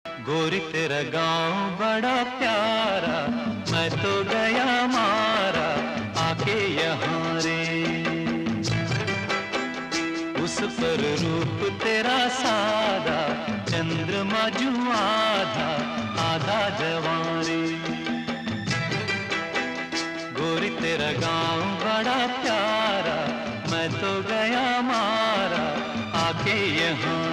गोरी तेरा गांव बड़ा प्यारा, मैं तो गया मारा आके यहाँ रे। उस पर रूप तेरा सादा, चंद्रमा जू आधा आधा जवां रे। गोरी तेरा गांव बड़ा प्यारा, मैं तो गया मारा आके यहाँ